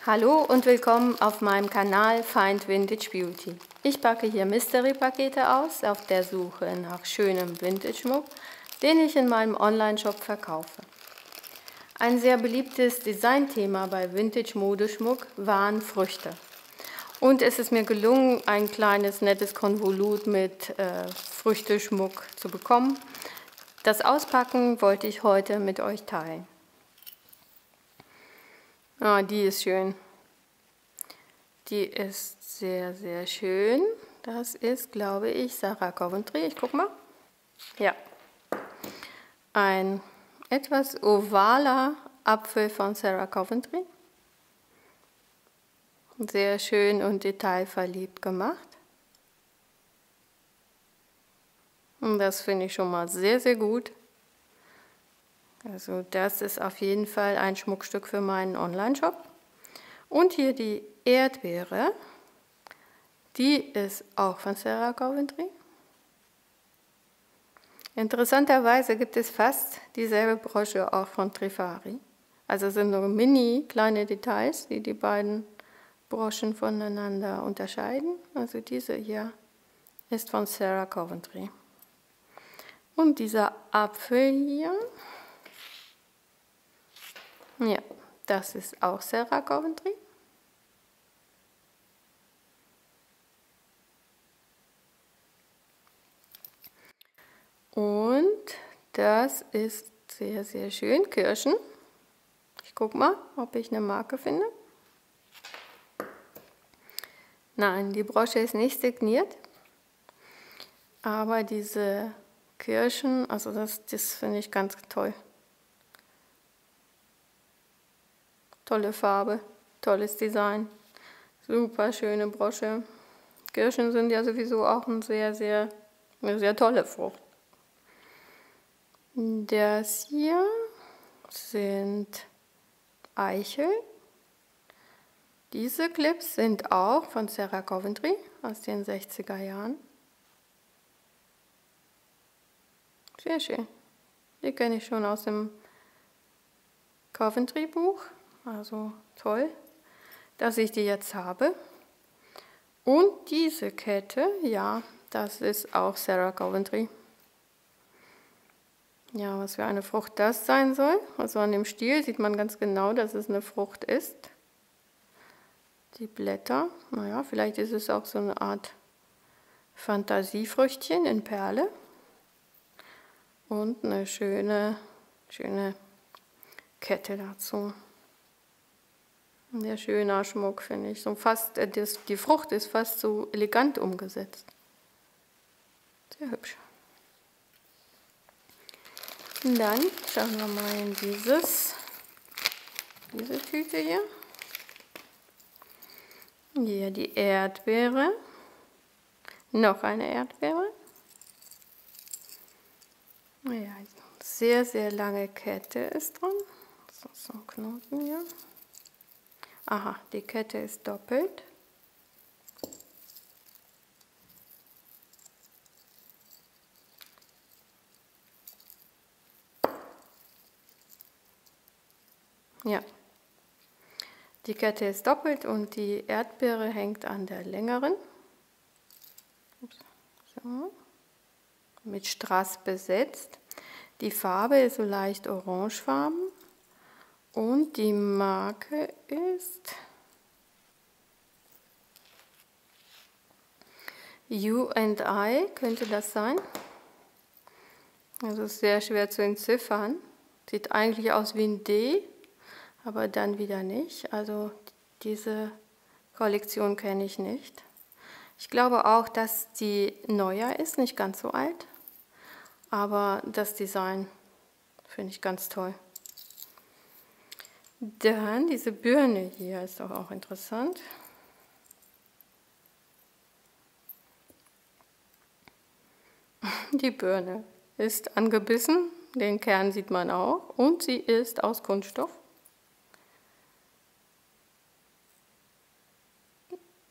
Hallo und willkommen auf meinem Kanal Find Vintage Beauty. Ich packe hier Mystery-Pakete aus, auf der Suche nach schönem Vintage-Schmuck, den ich in meinem Online-Shop verkaufe. Ein sehr beliebtes Designthema bei Vintage-Modeschmuck waren Früchte. Und es ist mir gelungen, ein kleines, nettes Konvolut mit Früchteschmuck zu bekommen. Das Auspacken wollte ich heute mit euch teilen. Ah, die ist schön. Die ist sehr, sehr schön. Das ist, glaube ich, Sarah Coventry. Ich guck mal. Ja. Ein etwas ovaler Apfel von Sarah Coventry. Sehr schön und detailverliebt gemacht. Und das finde ich schon mal sehr, sehr gut. Also das ist auf jeden Fall ein Schmuckstück für meinen Online-Shop. Und hier die Erdbeere, die ist auch von Sarah Coventry. Interessanterweise gibt es fast dieselbe Brosche auch von Trifari. Also es sind nur mini kleine Details, die die beiden Broschen voneinander unterscheiden. Also diese hier ist von Sarah Coventry. Und dieser Apfel hier, ja, das ist auch Sarah Coventry. Und das ist sehr, sehr schön, Kirschen. Ich gucke mal, ob ich eine Marke finde. Nein, die Brosche ist nicht signiert. Aber diese Kirschen, also das finde ich ganz toll. Tolle Farbe, tolles Design, super schöne Brosche. Kirschen sind ja sowieso auch eine sehr tolle Frucht. Das hier sind Eichel. Diese Clips sind auch von Sarah Coventry aus den 60er Jahren. Sehr schön. Die kenne ich schon aus dem Coventry-Buch. Also toll, dass ich die jetzt habe. Und diese Kette, ja, das ist auch Sarah Coventry. Ja, was für eine Frucht das sein soll. Also an dem Stiel sieht man ganz genau, dass es eine Frucht ist. Die Blätter, naja, vielleicht ist es auch so eine Art Fantasiefrüchtchen in Perle. Und eine schöne Kette dazu. Ein sehr schöner Schmuck, finde ich. So fast, die Frucht ist fast so elegant umgesetzt. Sehr hübsch. Und dann schauen wir mal in diese Tüte hier. Hier die Erdbeere. Noch eine Erdbeere. Ja, sehr, sehr lange Kette ist dran. So ein Knoten hier. Aha, die Kette ist doppelt. Ja, die Kette ist doppelt und die Erdbeere hängt an der längeren. So. Mit Strass besetzt. Die Farbe ist so leicht orangefarben. Und die Marke ist You and I, könnte das sein. Also ist sehr schwer zu entziffern. Sieht eigentlich aus wie ein D, aber dann wieder nicht. Also diese Kollektion kenne ich nicht. Ich glaube auch, dass die neuer ist, nicht ganz so alt. Aber das Design finde ich ganz toll. Dann diese Birne hier ist doch auch interessant. Die Birne ist angebissen, den Kern sieht man auch, und sie ist aus Kunststoff.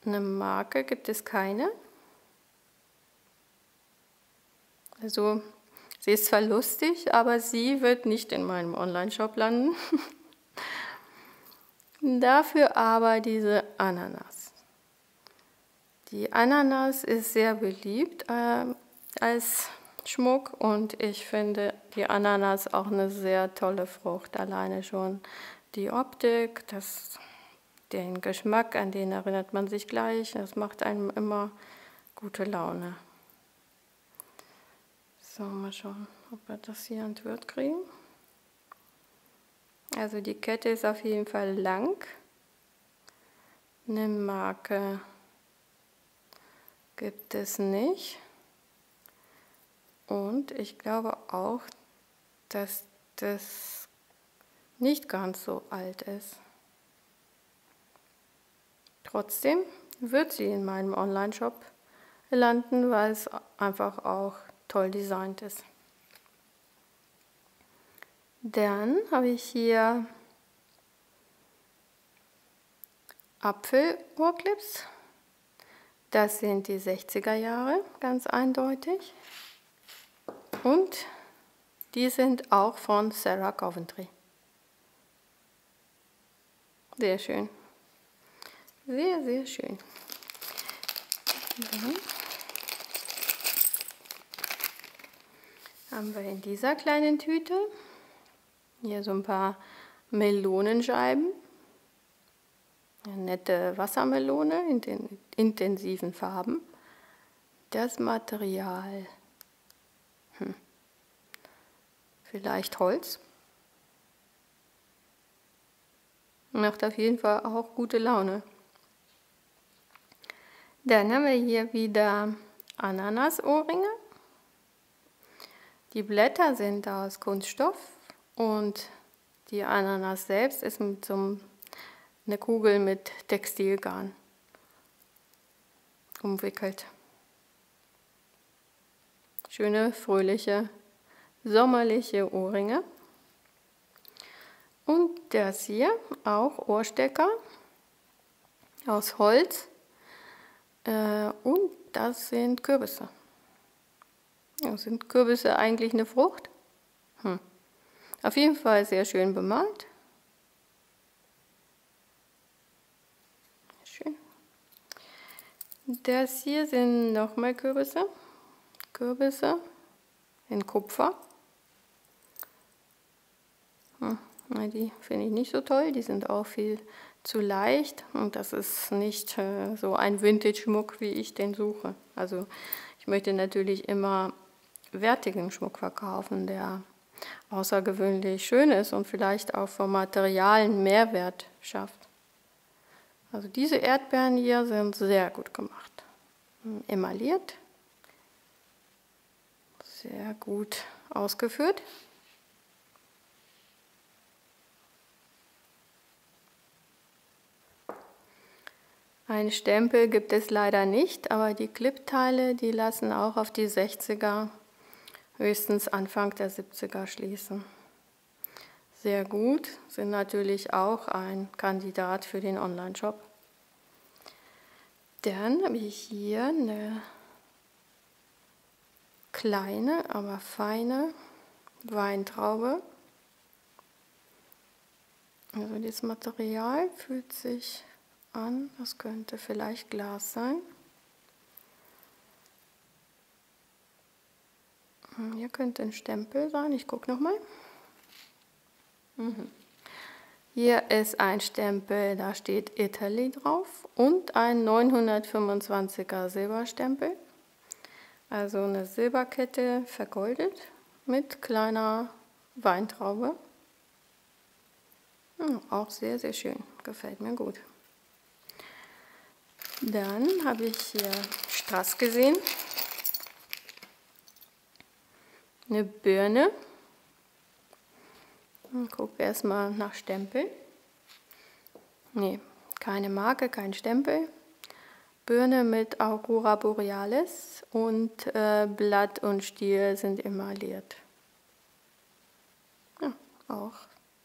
Eine Marke gibt es keine. Also sie ist zwar lustig, aber sie wird nicht in meinem Online-Shop landen. Dafür aber diese Ananas. Die Ananas ist sehr beliebt als Schmuck und ich finde die Ananas auch eine sehr tolle Frucht. Alleine schon die Optik, den Geschmack, an den erinnert man sich gleich. Das macht einem immer gute Laune. So, mal schauen, ob wir das hier entwirrt kriegen. Also die Kette ist auf jeden Fall lang. Eine Marke gibt es nicht. Und ich glaube auch, dass das nicht ganz so alt ist. Trotzdem wird sie in meinem Online-Shop landen, weil es einfach auch toll designt ist. Dann habe ich hier Apfel-Ohrclips. Das sind die 60er Jahre, ganz eindeutig. Und die sind auch von Sarah Coventry. Sehr schön. Sehr, sehr schön. Dann haben wir in dieser kleinen Tüte hier so ein paar Melonenscheiben. Eine nette Wassermelone in den intensiven Farben. Das Material, vielleicht Holz. Macht auf jeden Fall auch gute Laune. Dann haben wir hier wieder Ananasohrringe. Die Blätter sind aus Kunststoff und die Ananas selbst ist mit so eine Kugel mit Textilgarn umwickelt. Schöne, fröhliche, sommerliche Ohrringe. Und das hier auch Ohrstecker aus Holz. Und das sind Kürbisse. Ja, sind Kürbisse eigentlich eine Frucht? Auf jeden Fall sehr schön bemalt. Schön. Das hier sind nochmal Kürbisse. Kürbisse in Kupfer. Die finde ich nicht so toll. Die sind auch viel zu leicht. Und das ist nicht so ein Vintage-Schmuck, wie ich den suche. Also ich möchte natürlich immer wertigen Schmuck verkaufen, der außergewöhnlich schön ist und vielleicht auch vom Material einen Mehrwert schafft. Also diese Erdbeeren hier sind sehr gut gemacht. Emailliert. Sehr gut ausgeführt. Einen Stempel gibt es leider nicht, aber die Clipteile, die lassen auch auf die 60er, höchstens Anfang der 70er schließen. Sehr gut, sind natürlich auch ein Kandidat für den Online-Shop. Dann habe ich hier eine kleine, aber feine Weintraube. Also das Material fühlt sich an, das könnte vielleicht Glas sein. Hier könnte ein Stempel sein, ich gucke nochmal. Hier ist ein Stempel, da steht Italy drauf und ein 925er Silberstempel. Also eine Silberkette vergoldet mit kleiner Weintraube. Auch sehr, sehr schön, gefällt mir gut. Dann habe ich hier Strass gesehen. Eine Birne. Ich gucke erstmal nach Stempel. Nee, keine Marke, kein Stempel. Birne mit Aurora Borealis und Blatt und Stiel sind emailliert. Ja, auch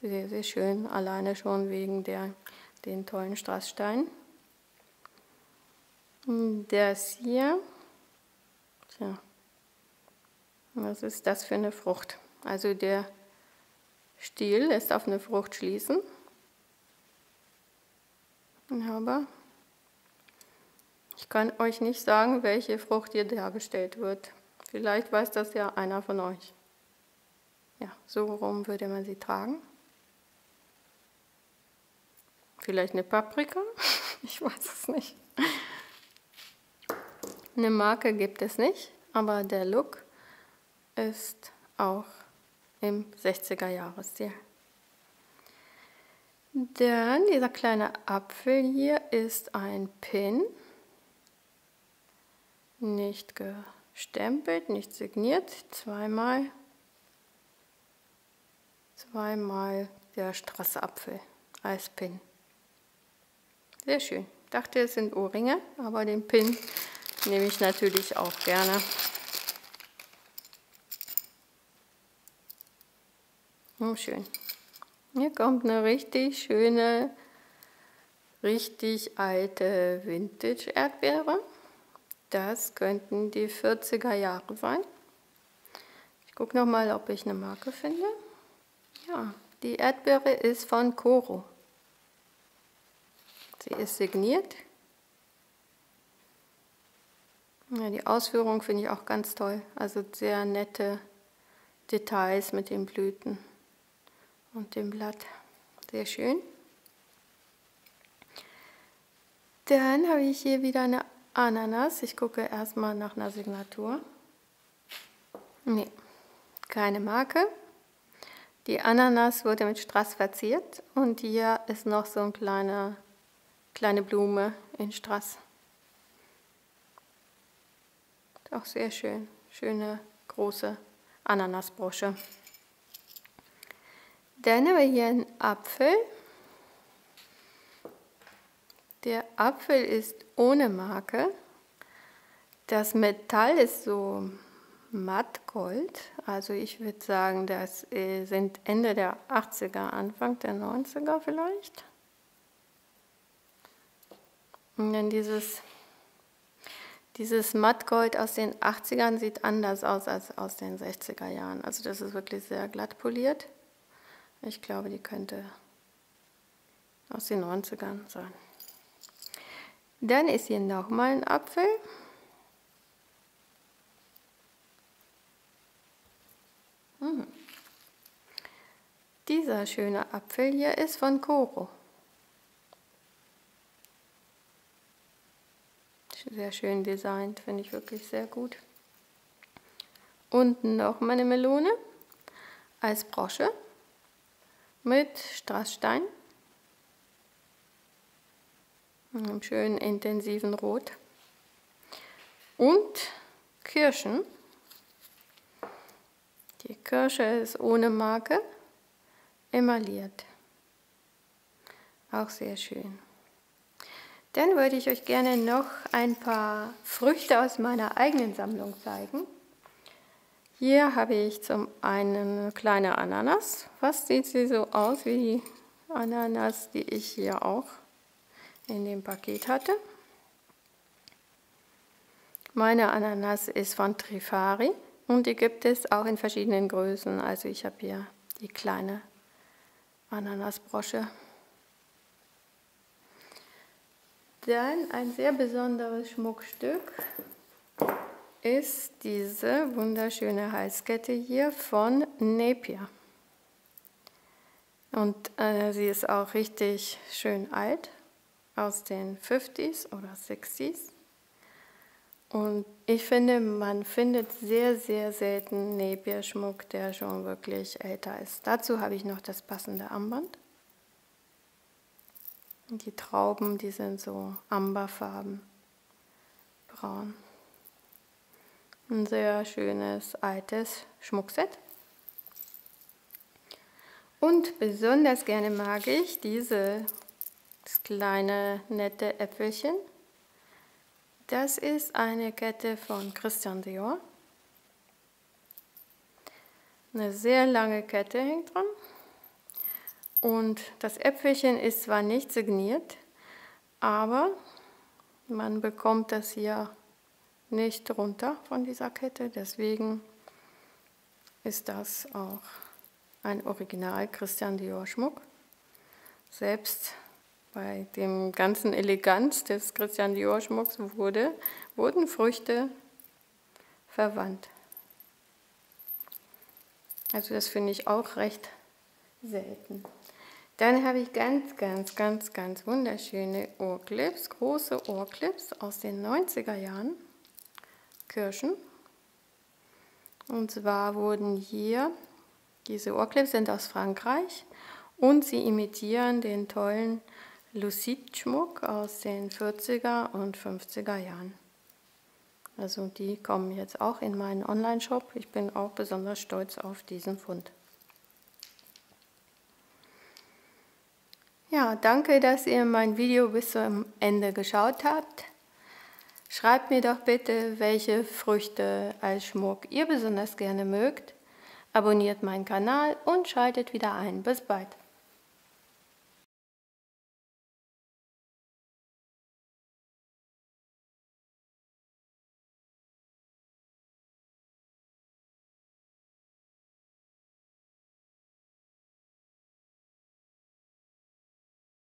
sehr, sehr schön, alleine schon wegen den tollen Strasssteinen. Das hier, tja, was ist das für eine Frucht? Also der Stiel lässt auf eine Frucht schließen. Aber ich kann euch nicht sagen, welche Frucht hier dargestellt wird. Vielleicht weiß das ja einer von euch. Ja, so rum würde man sie tragen. Vielleicht eine Paprika? Ich weiß es nicht. Eine Marke gibt es nicht, aber der Look ist auch im 60er-Jahres-Stil. Dann dieser kleine Apfel hier ist ein Pin. Nicht gestempelt, nicht signiert. Zweimal der Strassapfel als Pin. Sehr schön. Ich dachte, es sind Ohrringe, aber den Pin nehme ich natürlich auch gerne. Schön. Hier kommt eine richtig schöne, richtig alte Vintage-Erdbeere. Das könnten die 40er Jahre sein. Ich gucke noch mal, ob ich eine Marke finde. Ja, die Erdbeere ist von Coro. Sie ist signiert. Ja, die Ausführung finde ich auch ganz toll. Also sehr nette Details mit den Blüten und dem Blatt. Sehr schön. Dann habe ich hier wieder eine Ananas. Ich gucke erstmal nach einer Signatur. Nee, keine Marke. Die Ananas wurde mit Strass verziert und hier ist noch so eine kleine Blume in Strass. Auch sehr schön. Schöne große Ananasbrosche. Dann haben wir hier einen Apfel. Der Apfel ist ohne Marke. Das Metall ist so mattgold. Also ich würde sagen, das sind Ende der 80er, Anfang der 90er vielleicht. Und dann dieses Mattgold aus den 80ern sieht anders aus als aus den 60er Jahren. Also das ist wirklich sehr glatt poliert. Ich glaube, die könnte aus den 90ern sein. Dann ist hier nochmal ein Apfel. Dieser schöne Apfel hier ist von Coro. Sehr schön designt, finde ich wirklich sehr gut. Unten nochmal eine Melone als Brosche mit Strassstein. Einem schönen intensiven Rot. Und Kirschen. Die Kirsche ist ohne Marke, emailliert. Auch sehr schön. Dann würde ich euch gerne noch ein paar Früchte aus meiner eigenen Sammlung zeigen. Hier habe ich zum einen eine kleine Ananas. Fast sieht sie so aus wie die Ananas, die ich hier auch in dem Paket hatte. Meine Ananas ist von Trifari und die gibt es auch in verschiedenen Größen. Also ich habe hier die kleine Ananasbrosche. Dann ein sehr besonderes Schmuckstück ist diese wunderschöne Halskette hier von Napier. Und sie ist auch richtig schön alt, aus den 50s oder 60s. Und ich finde, man findet sehr, sehr selten Napier-Schmuck, der schon wirklich älter ist. Dazu habe ich noch das passende Armband. Die Trauben, die sind so amberfarben, braun. Ein sehr schönes, altes Schmuckset. Und besonders gerne mag ich dieses kleine, nette Äpfelchen. Das ist eine Kette von Christian Dior. Eine sehr lange Kette hängt dran. Und das Äpfelchen ist zwar nicht signiert, aber man bekommt das hier nicht runter von dieser Kette. Deswegen ist das auch ein Original Christian Dior Schmuck. Selbst Bei dem ganzen Eleganz des Christian Dior Schmucks wurden Früchte verwandt. Also das finde ich auch recht selten. Dann habe ich ganz wunderschöne Ohrclips, große Ohrclips aus den 90er Jahren, Kirschen. Und zwar wurden hier, diese Ohrclips sind aus Frankreich und sie imitieren den tollen Lucide-Schmuck aus den 40er und 50er Jahren. Also die kommen jetzt auch in meinen Online-Shop. Ich bin auch besonders stolz auf diesen Fund. Ja, danke, dass ihr mein Video bis zum Ende geschaut habt. Schreibt mir doch bitte, welche Früchte als Schmuck ihr besonders gerne mögt. Abonniert meinen Kanal und schaltet wieder ein. Bis bald.